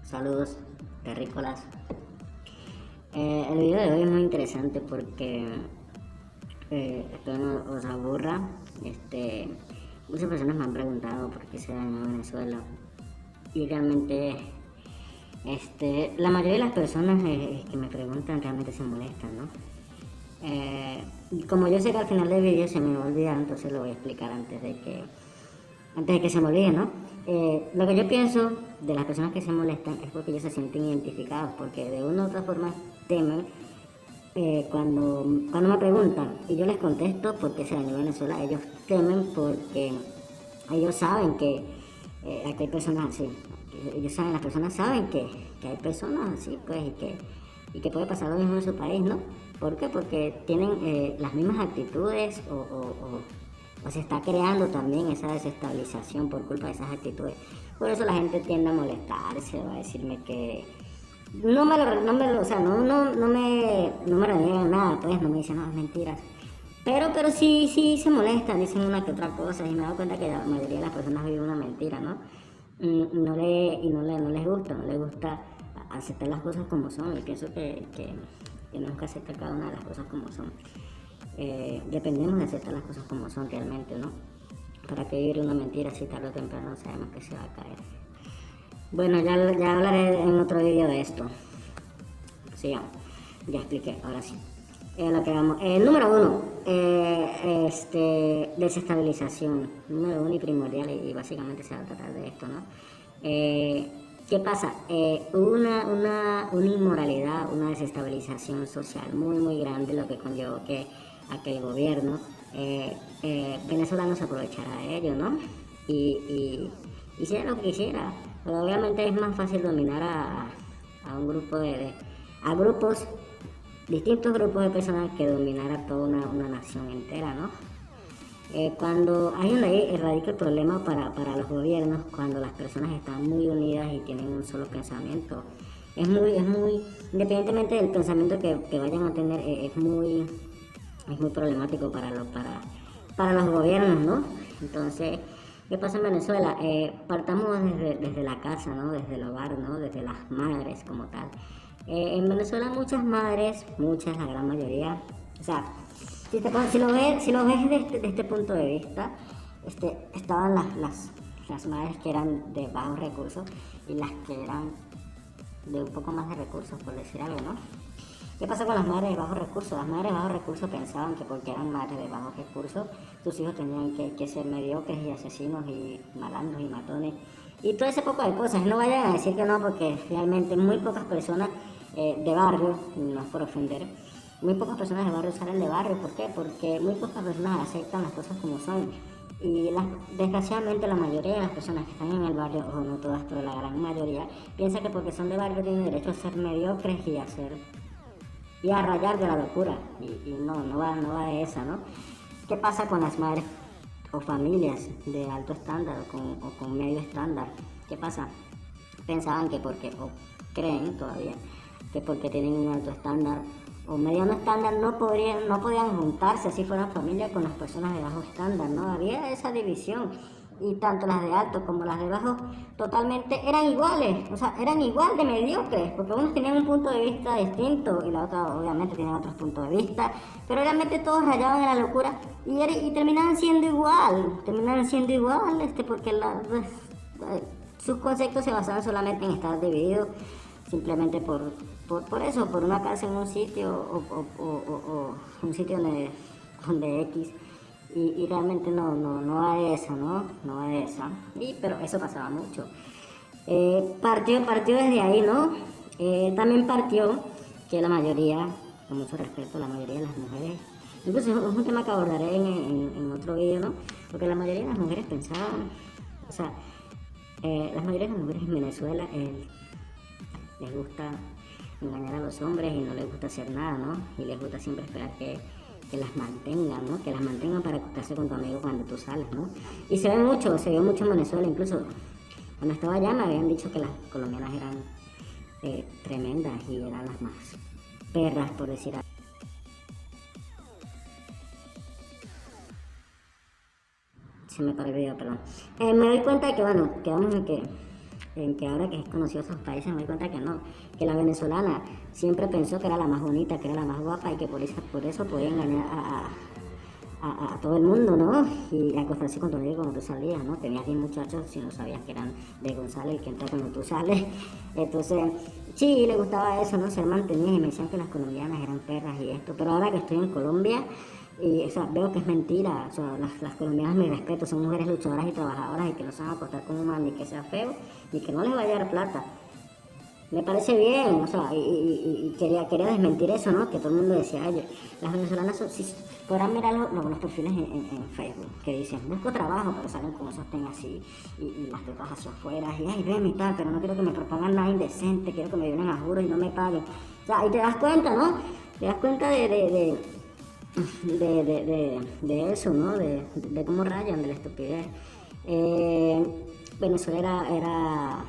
Saludos, terrícolas. El video de hoy es muy interesante porque espero no os aburra. Muchas personas me han preguntado por qué se dañó Venezuela y realmente la mayoría de las personas que me preguntan realmente se molestan, ¿no? Como yo sé que al final del video se me va a olvidar, entonces lo voy a explicar antes de que se me olvide, ¿no? Lo que yo pienso de las personas que se molestan es porque ellos se sienten identificados, porque de una u otra forma temen cuando me preguntan y yo les contesto por qué se dañó Venezuela. Ellos temen porque ellos saben que aquí hay personas así. Las personas saben que hay personas así, pues, y que puede pasar lo mismo en su país, ¿no? ¿Por qué? Porque tienen las mismas actitudes o se está creando también esa desestabilización por culpa de esas actitudes. Por eso la gente tiende a molestarse o a decirme que o sea, no me reniegan nada, pues no me dicen nada, mentiras. Pero sí se molestan, dicen una que otra cosa y me he dado cuenta que la mayoría de las personas viven una mentira, ¿no? No les gusta aceptar las cosas como son y pienso que tenemos que aceptar cada una de las cosas como son. Dependemos de aceptar las cosas como son realmente, ¿no? Para que vivir una mentira si tarde o temprano sabemos que se va a caer. Bueno, ya hablaré en otro vídeo de esto. Sigamos. Ya expliqué, ahora sí. Lo que vamos. Número uno, desestabilización. Número uno y primordial, y básicamente se va a tratar de esto, ¿no? ¿Qué pasa? Hubo una inmoralidad, una desestabilización social muy grande, lo que conllevó a que el gobierno venezolano se aprovechara de ello, ¿no? Y hiciera lo que quisiera. Pero obviamente es más fácil dominar a un grupo a grupos, distintos grupos de personas que dominar a toda una nación entera, ¿no? Cuando hay una ley, radica el problema para los gobiernos cuando las personas están muy unidas y tienen un solo pensamiento. Independientemente del pensamiento que vayan a tener, es muy problemático para los gobiernos, ¿no? Entonces, ¿qué pasa en Venezuela? Partamos desde la casa, ¿no? Desde el hogar, ¿no? Desde las madres como tal. En Venezuela muchas madres, la gran mayoría, o sea, si lo ves de este punto de vista, estaban las madres que eran de bajos recursos y las que eran de un poco más de recursos, por decir algo, ¿no? ¿Qué pasa con las madres de bajos recursos? Las madres de bajos recursos pensaban que porque eran madres de bajos recursos, sus hijos tenían que ser mediocres y asesinos y malandros y matones y todo ese poco de cosas. No vayan a decir que no, porque realmente muy pocas personas de barrio, no es por ofender, muy pocas personas de barrio salen de barrio. ¿Por qué? Porque muy pocas personas aceptan las cosas como son. Y desgraciadamente la mayoría de las personas que están en el barrio, o no todas, pero la gran mayoría, piensa que porque son de barrio tienen derecho a ser mediocres y a rayar de la locura. Y no va de esa, ¿no? ¿Qué pasa con las madres o familias de alto estándar o con medio estándar? ¿Qué pasa? Pensaban que o creen todavía, que porque tienen un alto estándar o mediano estándar no podían juntarse, así fueran familia, con las personas de bajo estándar, ¿no? Había esa división y tanto las de alto como las de bajo totalmente eran iguales, o sea, eran igual de mediocres, porque unos tenían un punto de vista distinto y la otra obviamente tenía otros puntos de vista, pero realmente todos rayaban en la locura y terminaban siendo igual, porque sus conceptos se basaban solamente en estar divididos, simplemente por eso, por una casa en un sitio o un sitio donde X. Y realmente no va de eso, ¿no? No va de eso. Pero eso pasaba mucho. Partió desde ahí, ¿no? También partió que la mayoría, con mucho respeto, la mayoría de las mujeres, incluso es un tema que abordaré en otro video, ¿no? Porque la mayoría de las mujeres pensaban, o sea, la mayoría de las mujeres en Venezuela les gusta engañar a los hombres y no les gusta hacer nada, ¿no? Y les gusta siempre esperar que las mantengan, ¿no? Que las mantengan para acostarse con tu amigo cuando tú sales, ¿no? Y se vio mucho en Venezuela, incluso cuando estaba allá me habían dicho que las colombianas eran tremendas y eran las más perras, por decir algo. Se me paró el video, perdón. Me doy cuenta de que, bueno, quedamos en que en que ahora que he conocido esos países me doy cuenta que no, que la venezolana siempre pensó que era la más bonita, que era la más guapa y que por eso podía engañar a todo el mundo, ¿no? Y acostarse con tu amigo cuando tú salías, ¿no? Tenías 10 muchachos si no sabías que eran de González, el que entra cuando tú sales. Entonces, sí, le gustaba eso, ¿no? Ser mantenida y me decían que las colombianas eran perras y esto. Pero ahora que estoy en Colombia, y, o sea, veo que es mentira. O sea, las colombianas, mi respeto, son mujeres luchadoras y trabajadoras y que no se van a acostar con un man ni que sea feo, ni que no les vaya a dar plata. Me parece bien, o sea, y quería desmentir eso, ¿no? Que todo el mundo decía, oye, las venezolanas son, si podrán mirar los perfiles en Facebook, que dicen, busco trabajo, pero salen con esos ten así, y las tetas hacia afuera, y ay, ven y tal, pero no quiero que me propongan nada indecente, quiero que me vienen a juro y no me paguen. O sea, y te das cuenta, ¿no? Te das cuenta de eso, ¿no? De cómo rayan, de la estupidez. Venezuela era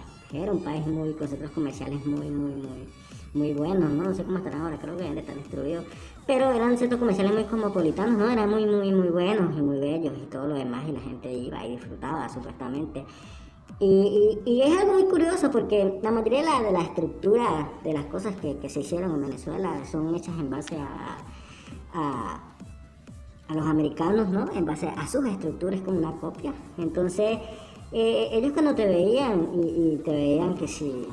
un país con centros comerciales muy buenos, ¿no? No sé cómo estarán ahora, creo que deben de estar destruidos. Pero eran centros comerciales muy cosmopolitanos, ¿no? Eran muy buenos y muy bellos y todo lo demás, y la gente iba y disfrutaba, supuestamente. Y es algo muy curioso porque la mayoría de la estructura de las cosas que se hicieron en Venezuela son hechas en base a, a los americanos, ¿no? En base a sus estructuras como una copia. Entonces, ellos cuando te veían y te veían que si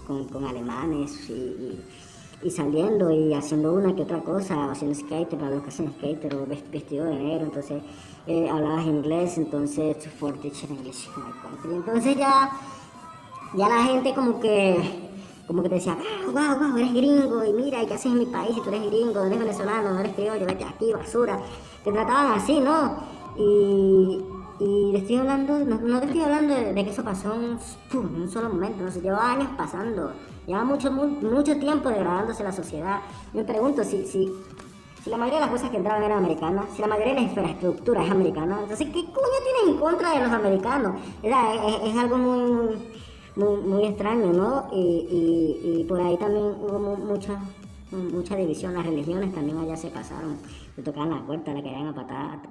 con alemanes y saliendo y haciendo una que otra cosa, o haciendo skater, para los que hacen skater, o vestido de negro, entonces hablabas inglés, entonces for teacher English in my country. Entonces ya la gente como que te decía, wow, eres gringo, y mira, ¿y qué haces en mi país? Si tú eres gringo, no eres venezolano, no eres criollo, vete aquí, basura. Te trataban así, ¿no? Y te estoy hablando, no te estoy hablando de que eso pasó en un solo momento, no sé, lleva años pasando, lleva mucho tiempo degradándose la sociedad. Me pregunto si la mayoría de las cosas que entraban eran americanas, si la mayoría de la infraestructura es americana, entonces, ¿qué coño tienes en contra de los americanos? Es algo muy extraño, ¿no? Y por ahí también hubo mucha división. Las religiones también allá se pasaron, te tocaban la puerta, le querían a patada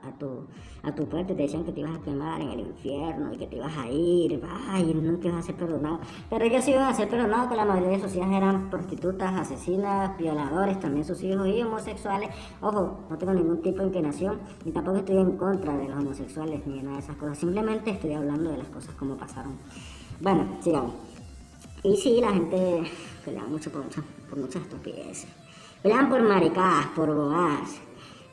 a tu puerta y te decían que te ibas a quemar en el infierno y que te ibas a ir, ay, nunca ibas a ser perdonado. Pero ellos sí iban a ser perdonados, que la mayoría de sus hijas eran prostitutas, asesinas, violadores, también sus hijos y homosexuales. Ojo, no tengo ningún tipo de inclinación y tampoco estoy en contra de los homosexuales ni de nada de esas cosas, simplemente estoy hablando de las cosas como pasaron. Bueno, sigamos. Y sí, la gente pelea mucho por muchas estupideces. Pelean por maricadas, por bobadas.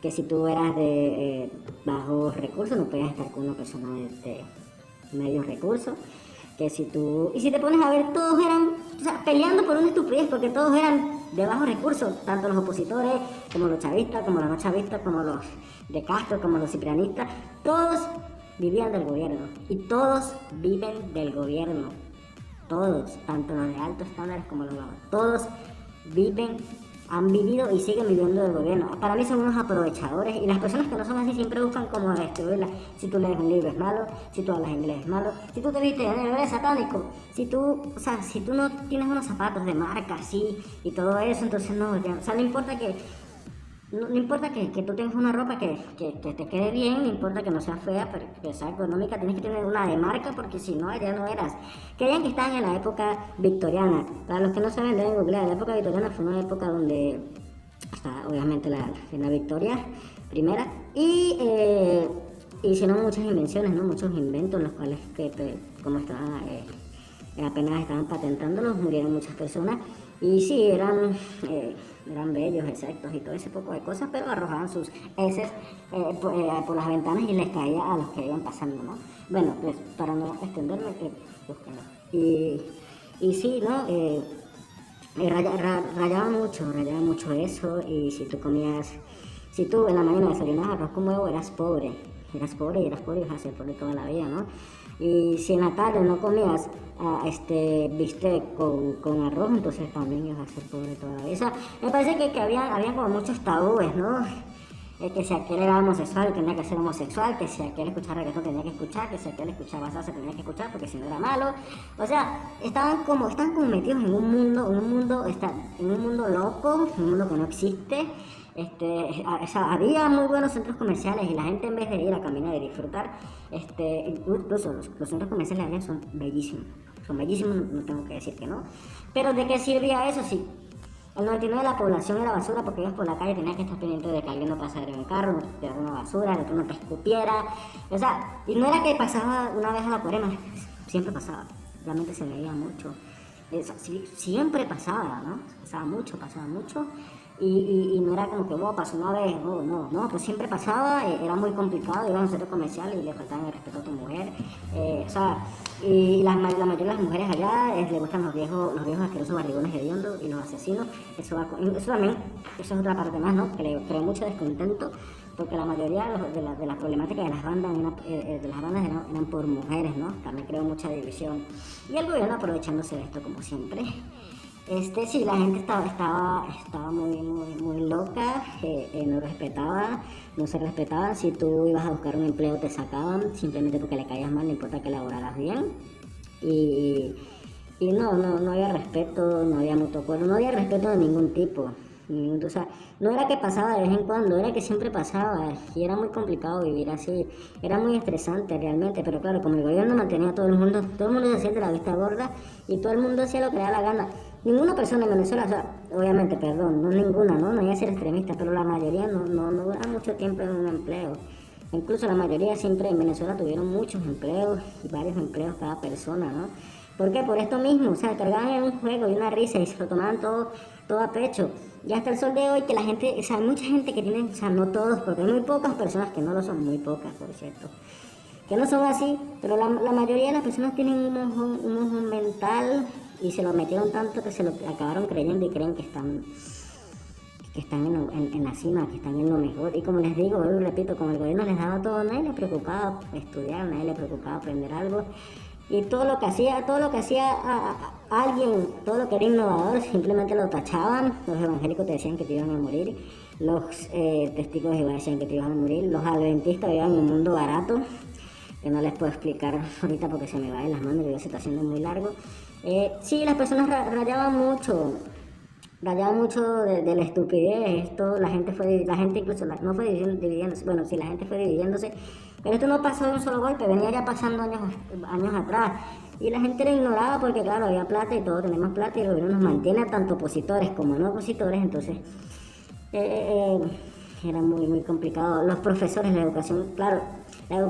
Que si tú eras de bajos recursos no podías estar con una persona de medios recursos. Que si te pones a ver, todos eran, o sea, peleando por una estupidez, porque todos eran de bajos recursos, tanto los opositores, como los chavistas, como los no chavistas, como los de Castro, como los ciprianistas, todos vivían del gobierno, y todos viven del gobierno. Todos, tanto los de altos estándares como los bajos, todos han vivido y siguen viviendo del gobierno. Para mí son unos aprovechadores, y las personas que no son así siempre buscan como destruirla. Si tú lees un libro es malo, si tú hablas inglés es malo, si tú te viste de negro eres satánico, si tú no tienes unos zapatos de marca así y todo eso, entonces no, o sea, no importa que tú tengas una ropa que te quede bien, no importa que no sea fea, pero que sea económica, tienes que tener una de marca, porque si no, ya no eras. Creían que estaban en la época victoriana. Para los que no saben, deben googlear. La época victoriana fue una época donde está obviamente la reina Victoria primera, y hicieron muchas invenciones, ¿no? Muchos inventos, los cuales como apenas estaban patentándolos, murieron muchas personas. Y sí, eran bellos, exactos y todo ese poco de cosas, pero arrojaban sus heces por las ventanas y les caía a los que iban pasando, ¿no? Bueno, pues para no extenderme, búsquenlo. Y sí, ¿no? Rayaba mucho eso, y si tú en la mañana desayunabas arroz con huevo, eras pobre y ibas a ser pobre toda la vida, ¿no? Y si en la tarde no comías bistec con arroz, entonces también ibas a ser pobre toda la vida. O sea, me parece que había como muchos tabúes, ¿no? Que si aquel era homosexual tenía que ser homosexual, que si aquel escuchaba reggaetón tenía que escuchar, que si aquel escuchaba salsa tenía que escuchar, porque si no era malo. O sea, estaban como metidos en un mundo loco, un mundo que no existe. Había muy buenos centros comerciales, y la gente, en vez de ir a caminar y disfrutar, incluso los centros comerciales allá son son bellísimos, no tengo que decir que no. Pero ¿de qué servía eso? Sí. El 99% de la población era basura porque ibas por la calle y tenías que estar pendiente de que alguien no pasara en un carro, no te tirara una basura, de que no te escupiera. O sea, y no era que pasaba una vez a la cuaresma, siempre pasaba. Realmente se veía mucho. Siempre pasaba, ¿no? Pasaba mucho. Y no era como que, pasó una vez, no, pues siempre pasaba, era muy complicado, iban a un centro comercial y le faltaban el respeto a tu mujer, y la mayoría de las mujeres allá les gustan los viejos asquerosos barrigones hediondos y los asesinos, eso también, eso es otra parte más, ¿no? Que le crea mucho descontento, porque la mayoría de las problemáticas de las bandas, eran por mujeres, ¿no? También creó mucha división, y el gobierno aprovechándose de esto como siempre. Sí, la gente estaba muy loca, no se respetaba. Si tú ibas a buscar un empleo te sacaban, simplemente porque le caías mal, no importa que laboraras bien. Y no había respeto, no había mutuo acuerdo, no había respeto de ningún tipo. O sea, no era que pasaba de vez en cuando, era que siempre pasaba y era muy complicado vivir así, era muy estresante realmente, pero claro, como el gobierno mantenía a todo el mundo se hacía de la vista gorda y todo el mundo hacía lo que le da la gana. Ninguna persona en Venezuela, o sea, obviamente, perdón, no ninguna, no hay que ser extremista, pero la mayoría no dura mucho tiempo en un empleo. Incluso la mayoría siempre en Venezuela tuvieron muchos empleos y varios empleos cada persona, ¿no? ¿Por qué? Por esto mismo, o sea, cargaban en un juego y una risa y se lo tomaban todo a pecho. Y hasta el sol de hoy que la gente, o sea, hay mucha gente que tiene, o sea, no todos, porque hay muy pocas personas que no lo son, muy pocas, por cierto, que no son así, pero la mayoría de las personas tienen un ojo mental y se lo metieron tanto que se lo acabaron creyendo y creen que están en la cima, que están en lo mejor. Y como les digo, vuelvo y repito, como el gobierno les daba todo, nadie les preocupaba estudiar, nadie les preocupaba aprender algo. Y todo lo que hacía a alguien, todo lo que era innovador, simplemente lo tachaban. Los evangélicos te decían que te iban a morir, los testigos de Jehová decían que te iban a morir, los adventistas vivían en un mundo barato, que no les puedo explicar ahorita porque se me va de las manos y ya se está haciendo muy largo. Sí, las personas rayaban mucho de la estupidez. Esto, la gente incluso no fue dividiéndose, bueno, sí, la gente fue dividiéndose, pero esto no pasó de un solo golpe, venía ya pasando años atrás, y la gente lo ignoraba porque claro, había plata y todos tenemos plata y el gobierno nos mantiene tanto opositores como no opositores, entonces era muy complicado. Los profesores, la educación, claro,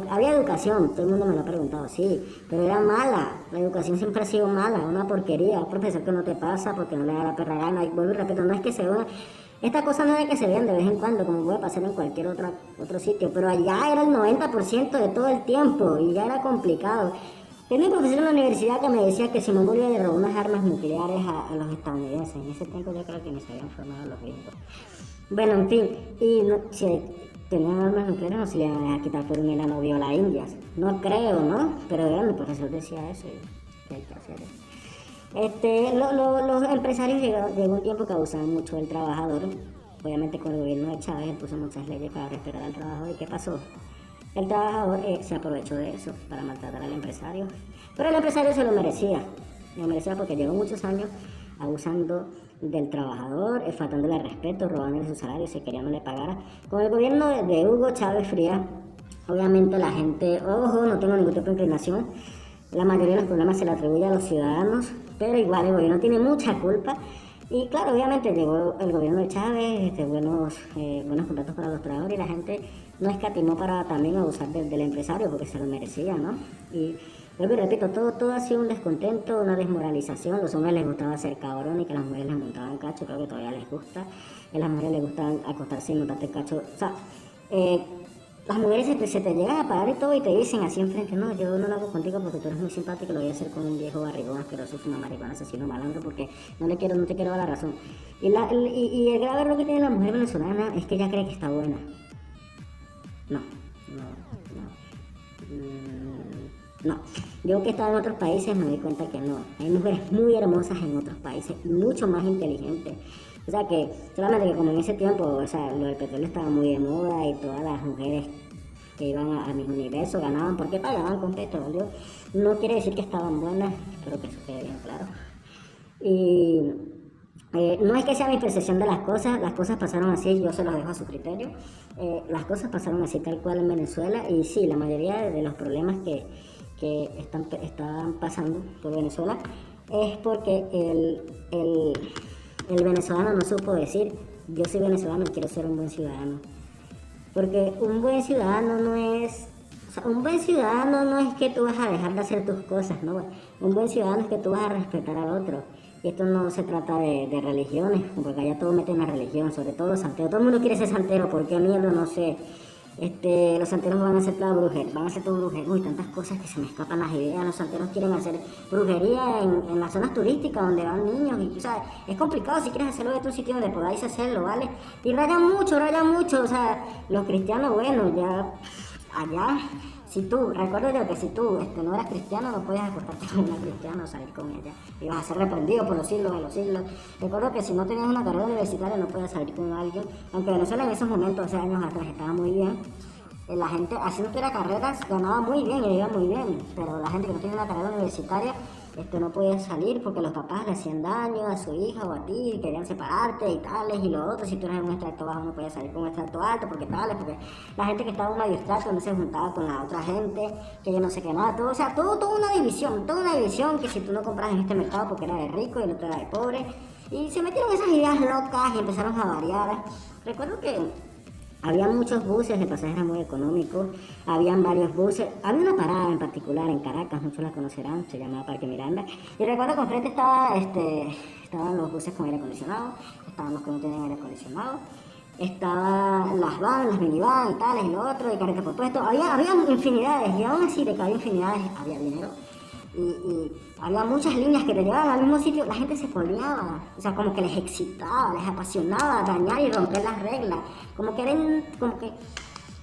había educación, todo el mundo me lo ha preguntado, sí, pero era mala, la educación siempre ha sido mala, una porquería, un profesor que no te pasa porque no le da la perra gana, y vuelvo y repito, no es que se vean, esta cosa no es que se vean de vez en cuando, como puede pasar en cualquier otro sitio, pero allá era el 90% de todo el tiempo, y ya era complicado. Tenía un profesor en la universidad que me decía que Simón Bolívar le robó unas armas nucleares a los estadounidenses, en ese tiempo yo creo que ni se habían formado los gringos. Bueno, en fin, y si tenían armas nucleares no se le iban a dejar quitar por un enano viola indias. No creo, ¿no? Pero mi profesor decía eso y que hay que hacer eso. Los empresarios llegó un tiempo que abusaban mucho del trabajador. Obviamente con el gobierno de Chávez puso muchas leyes para respetar al trabajador. ¿Y qué pasó? El trabajador se aprovechó de eso para maltratar al empresario. Pero el empresario se lo merecía. Lo merecía porque llevó muchos años abusando del trabajador, faltándole al respeto, robándole su salario, si quería no le pagara. Con el gobierno de Hugo Chávez Frías, obviamente la gente, ojo, no tengo ningún tipo de inclinación, la mayoría de los problemas se le atribuye a los ciudadanos, pero igual el gobierno tiene mucha culpa. Y claro, obviamente llegó el gobierno de Chávez, buenos contratos para los trabajadores, y la gente no escatimó para también abusar del empresario porque se lo merecía, ¿no? Y vuelvo y repito, todo ha sido un descontento, una desmoralización. Los hombres les gustaba ser cabrones y que las mujeres les montaban cacho, creo que todavía les gusta. A las mujeres les gusta acostarse y montarte cacho. O sea, las mujeres se te llegan a parar y todo y te dicen así enfrente, no, yo no lo hago contigo porque tú eres muy simpático, lo voy a hacer con un viejo barrigón asqueroso, fuma marihuana, asesino, malandro, porque no te quiero dar la razón. Y el grave error que tiene la mujer venezolana es que ella cree que está buena. No. Yo que he estado en otros países me doy cuenta que no. Hay mujeres muy hermosas en otros países y mucho más inteligentes. O sea que, solamente que como en ese tiempo, o sea, lo del petróleo estaba muy de moda y todas las mujeres que iban a mis universos ganaban porque pagaban con petróleo. No quiere decir que estaban buenas, espero que eso quede bien claro. Y no es que sea mi percepción de las cosas pasaron así, yo se los dejo a su criterio. Las cosas pasaron así tal cual en Venezuela y sí, la mayoría de los problemas que están pasando por Venezuela es porque el venezolano no supo decir, yo soy venezolano y quiero ser un buen ciudadano. Porque un buen ciudadano no es, o sea, un buen ciudadano no es que tú vas a dejar de hacer tus cosas, ¿no? Un buen ciudadano es que tú vas a respetar al otro. Y esto no se trata de religiones, porque allá todo mete en la religión, sobre todo los santeros. Todo el mundo quiere ser santero, ¿por qué miedo? No sé. Los santeros van a hacer toda brujería, van a hacer todo brujería. Uy, tantas cosas que se me escapan las ideas. Los santeros quieren hacer brujería en las zonas turísticas donde van niños. Y, o sea, es complicado si quieres hacerlo de otro sitio donde podáis hacerlo, ¿vale? Y rayan mucho. O sea, los cristianos, bueno, ya allá, si tú, recuerdo yo que si tú no eras cristiano, no podías acostarte con una cristiana o salir con ella. Ibas a ser reprendido por los siglos de los siglos. Recuerdo que si no tenías una carrera universitaria, no podías salir con alguien. Aunque Venezuela en esos momentos, hace años atrás, estaba muy bien. La gente haciendo carreras ganaba muy bien y le iba muy bien. Pero la gente que no tiene una carrera universitaria, no podía salir porque los papás le hacían daño a su hija o a ti, querían separarte y tales y lo otro. Si tú eres en un estrato bajo no podías salir con un estrato alto porque tales, porque la gente que estaba en un medio estrato no se juntaba con la otra gente, que yo no sé qué nada, todo, o sea, toda una división que si tú no compras en este mercado porque era de rico y el otro era de pobre. Y se metieron esas ideas locas y empezaron a variar. Recuerdo que había muchos buses, el pasaje era muy económico, habían varios buses, había una parada en particular en Caracas, muchos la conocerán, se llamaba Parque Miranda, y recuerdo que enfrente estaban los buses con aire acondicionado, estaban los que no tenían aire acondicionado, estaban las van, las minivan y tales y lo otro, y carretas por puesto, había infinidades, y aún así de que había infinidades había dinero. Y había muchas líneas que te llevaban al mismo sitio, la gente se coleaba, o sea, como que les excitaba, les apasionaba dañar y romper las reglas, como que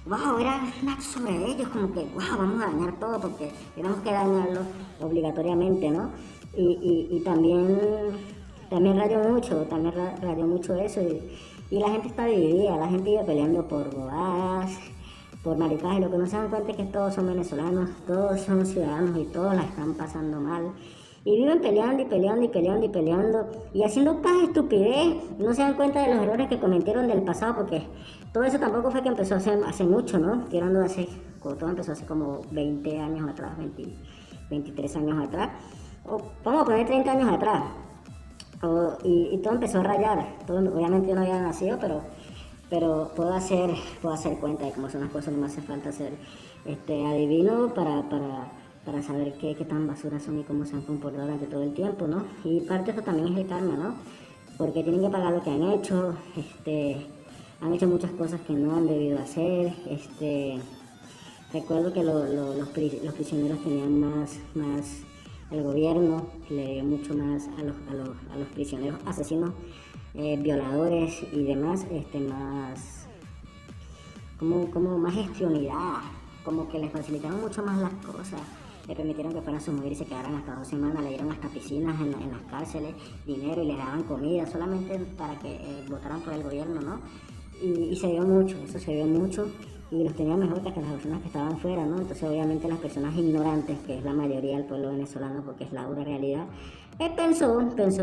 wow, era un acto sobre ellos, como que, wow, vamos a dañar todo porque tenemos que dañarlo obligatoriamente, ¿no? Y también rayó mucho eso, y la gente está dividida, la gente iba peleando por bobadas, por maricaje. Lo que no se dan cuenta es que todos son venezolanos, todos son ciudadanos y todos la están pasando mal. Y viven peleando y haciendo cada estupidez. No se dan cuenta de los errores que cometieron del pasado, porque todo eso tampoco fue que empezó hace mucho, ¿no? Todo empezó hace como 20 años atrás, 23 años atrás. O vamos a poner 30 años atrás. Y todo empezó a rayar. Obviamente yo no había nacido, pero puedo hacer cuenta de cómo son las cosas. No me hace falta ser adivino para saber qué tan basuras son y cómo se han comportado durante todo el tiempo, ¿no? Y parte de eso también es el karma, ¿no? Porque tienen que pagar lo que han hecho, han hecho muchas cosas que no han debido hacer. Recuerdo que los prisioneros tenían más el gobierno le dio mucho más a los prisioneros asesinos, violadores y demás, como más gestionidad, como que les facilitaron mucho más las cosas, le permitieron que fueran a su mujer y se quedaran hasta 2 semanas, le dieron hasta piscinas en las cárceles, dinero y les daban comida solamente para que votaran por el gobierno, ¿no? Y se dio mucho, eso se dio mucho, y los tenían mejor que las personas que estaban fuera, ¿no? Entonces obviamente las personas ignorantes, que es la mayoría del pueblo venezolano, porque es la dura realidad, pensó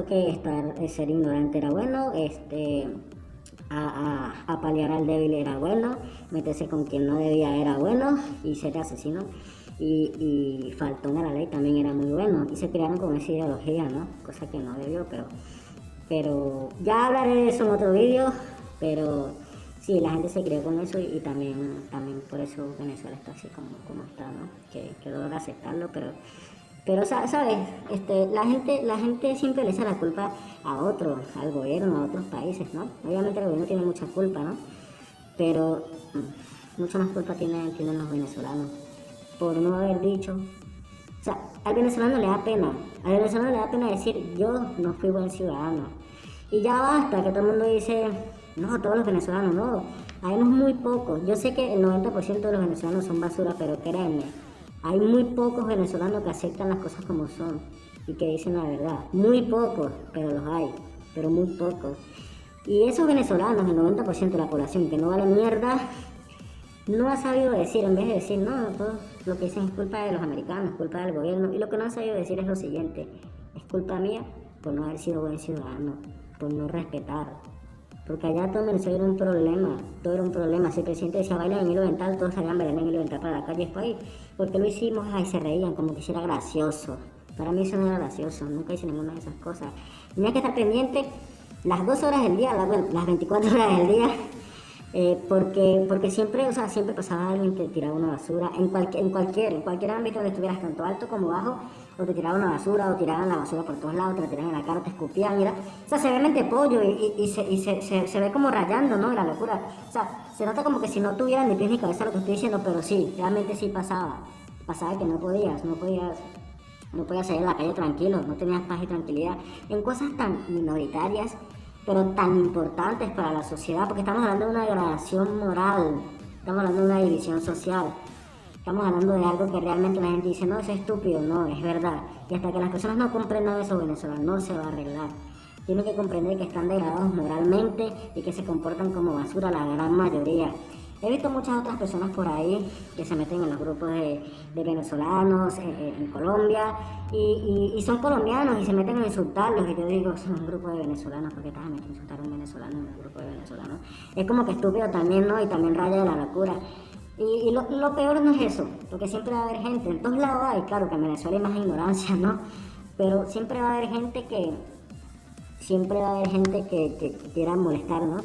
que ser ignorante era bueno, a paliar al débil era bueno, meterse con quien no debía era bueno, y ser asesino y faltón a la ley también era muy bueno, y se crearon con esa ideología, ¿no? Cosa que no debió, pero ya hablaré de eso en otro vídeo, pero sí, la gente se creó con eso y también por eso Venezuela está así como está, ¿no? Que logra aceptarlo, pero ¿sabes? La gente siempre le echa la culpa a otros, al gobierno, a otros países, ¿no? Obviamente el gobierno tiene mucha culpa, ¿no? Pero mucha más culpa tienen los venezolanos por no haber dicho. O sea, al venezolano le da pena decir, yo no fui buen ciudadano. Y ya basta, que todo el mundo dice, no, todos los venezolanos, no, hay unos muy pocos. Yo sé que el 90% de los venezolanos son basura, pero créanme, hay muy pocos venezolanos que aceptan las cosas como son y que dicen la verdad. Muy pocos, pero los hay, pero muy pocos. Y esos venezolanos, el 90% de la población que no vale mierda, no ha sabido decir, en vez de decir, no, todo lo que dicen es culpa de los americanos, es culpa del gobierno, y lo que no han sabido decir es lo siguiente, es culpa mía por no haber sido buen ciudadano, por no respetar, porque allá todo en Venezuela era un problema, todo era un problema. Si el presidente decía bailar en el hilo dental, todos salían bailando en el hilo dental para la calle. Después, ¿por qué lo hicimos? Ay, se reían como que si era gracioso. Para mí eso no era gracioso, nunca hice ninguna de esas cosas. Tenía que estar pendiente las 2 horas del día, bueno, las 24 horas del día, porque siempre, o sea, siempre pasaba alguien que tiraba una basura, en cualquier ámbito donde estuvieras, tanto alto como bajo, o te tiraban una basura, o tiraban la basura por todos lados, te la tiraban en la cara, te escupían, mira, o sea, se ve mente pollo se ve como rayando, ¿no? La locura, o sea, se nota como que si no tuvieran ni pies ni cabeza lo que estoy diciendo, pero sí, realmente sí pasaba que no podías salir a la calle tranquilo, no tenías paz y tranquilidad en cosas tan minoritarias, pero tan importantes para la sociedad, porque estamos hablando de una degradación moral, estamos hablando de una división social, estamos hablando de algo que realmente la gente dice, no, es estúpido, no, es verdad. Y hasta que las personas no comprendan eso, Venezuela no se va a arreglar. Tienen que comprender que están degradados moralmente y que se comportan como basura la gran mayoría. He visto muchas otras personas por ahí que se meten en los grupos de venezolanos en Colombia y son colombianos y se meten a insultarlos. Y yo digo, son un grupo de venezolanos, ¿por qué te vas a meter a insultar a un venezolano en un grupo de venezolanos? Es como que estúpido también, ¿no? Y también raya de la locura. Y lo peor no es eso, porque siempre va a haber gente, en todos lados hay, claro que en Venezuela hay más ignorancia, ¿no? Pero siempre va a haber gente que quiera molestar, ¿no?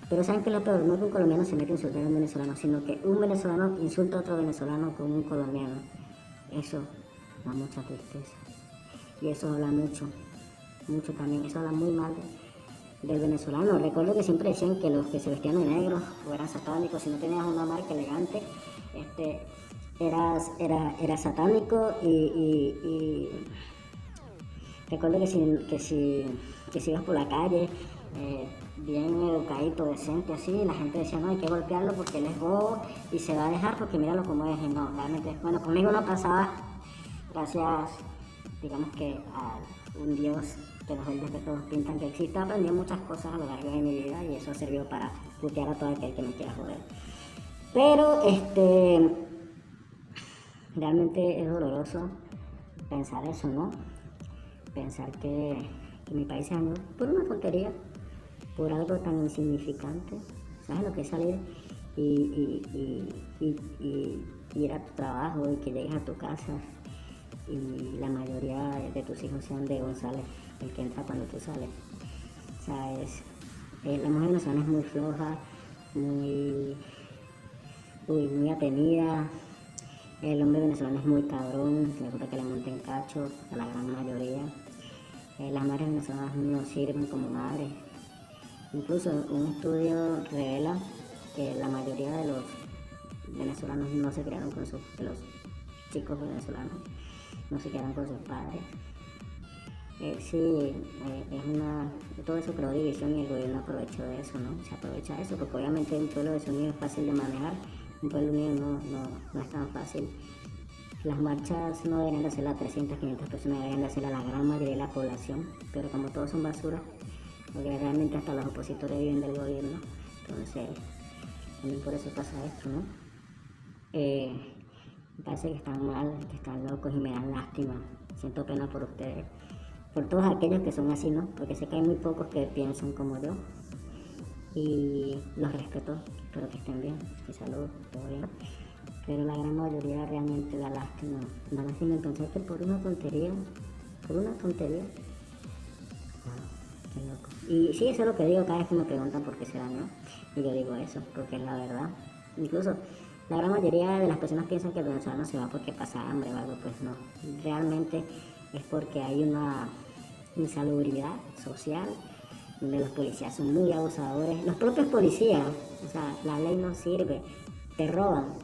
Pero ¿saben qué es lo peor? No que un colombiano se mete a insultar a un venezolano, sino que un venezolano insulta a otro venezolano con un colombiano. Eso da mucha tristeza. Y eso habla mucho, mucho también, eso habla muy mal del venezolano. Recuerdo que siempre decían que los que se vestían de negro o eran satánicos, si no tenías una marca elegante, eras satánico y recuerdo que si ibas por la calle, bien educadito, decente, así, la gente decía, no, hay que golpearlo porque él es bobo y se va a dejar porque míralo como es. Y no, realmente, bueno, conmigo no pasaba, gracias, digamos que a un Dios que los verdes que todos pintan que existe, aprendí muchas cosas a lo largo de mi vida y eso ha servido para putear a todo aquel que me quiera joder. Pero, realmente es doloroso pensar eso, ¿no? Pensar que mi país se dañó por una tontería, por algo tan insignificante. ¿Sabes lo que es salir y ir a tu trabajo y que llegues a tu casa y la mayoría de tus hijos sean de González, el que entra cuando tú sales? O sea, la mujer venezolana es muy floja, muy atenida. El hombre venezolano es muy cabrón, le gusta que le monten cacho a la gran mayoría. Las madres venezolanas no sirven como madres. Incluso un estudio revela que la mayoría de los venezolanos no se criaron de los chicos venezolanos, no se criaron con sus padres. Sí, todo eso creó división y el gobierno aprovechó de eso, ¿no? Se aprovecha de eso porque obviamente un pueblo desunido es fácil de manejar, un pueblo unido no es tan fácil. Las marchas no deberían de hacer a 300, 500 personas, deberían de hacer a la gran mayoría de la población, pero como todos son basura, porque realmente hasta los opositores viven del gobierno, entonces también por eso pasa esto, ¿no? Me parece que están mal, que están locos y me dan lástima, siento pena por ustedes, por todos aquellos que son así, ¿no? Porque sé que hay muy pocos que piensan como yo y los respeto, espero que estén bien, que salud, todo bien. Pero la gran mayoría realmente da lástima en pensar que por una tontería, qué loco. Y sí, eso es lo que digo cada vez que me preguntan por qué se dañó, y yo digo eso, porque es la verdad. Incluso la gran mayoría de las personas piensan que el venezolano se va porque pasa hambre o algo, pues no, realmente es porque hay una insalubridad social, donde los policías son muy abusadores, los propios policías, o sea, la ley no sirve, te roban.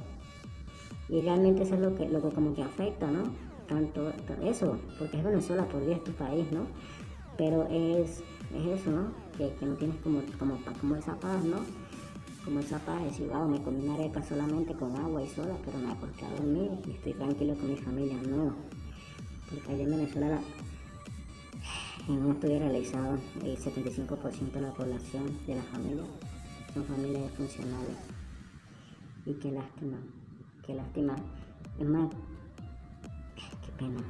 Y realmente eso es lo que como que afecta, ¿no? Tanto eso, porque es Venezuela, por Dios, es tu país, ¿no? Pero es eso, ¿no? Que no tienes como esa paz, ¿no? Como esa paz de decir, wow, me comí una arepa solamente con agua y sola, pero me acosté a dormir y estoy tranquilo con mi familia. No, porque allá en Venezuela, en un estudio realizado, el 75% de la población de las familias son familias disfuncionales. Y qué lástima. Es más, qué pena.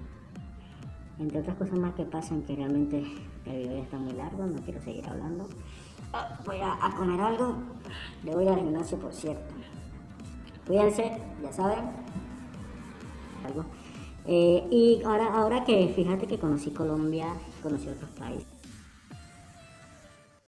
Entre otras cosas más que pasan que realmente El video ya está muy largo, no quiero seguir hablando. Voy a comer algo. Le voy al gimnasio, por cierto. Cuídense, ya saben. Algo. Y ahora que fíjate que conocí Colombia, conocí otros países.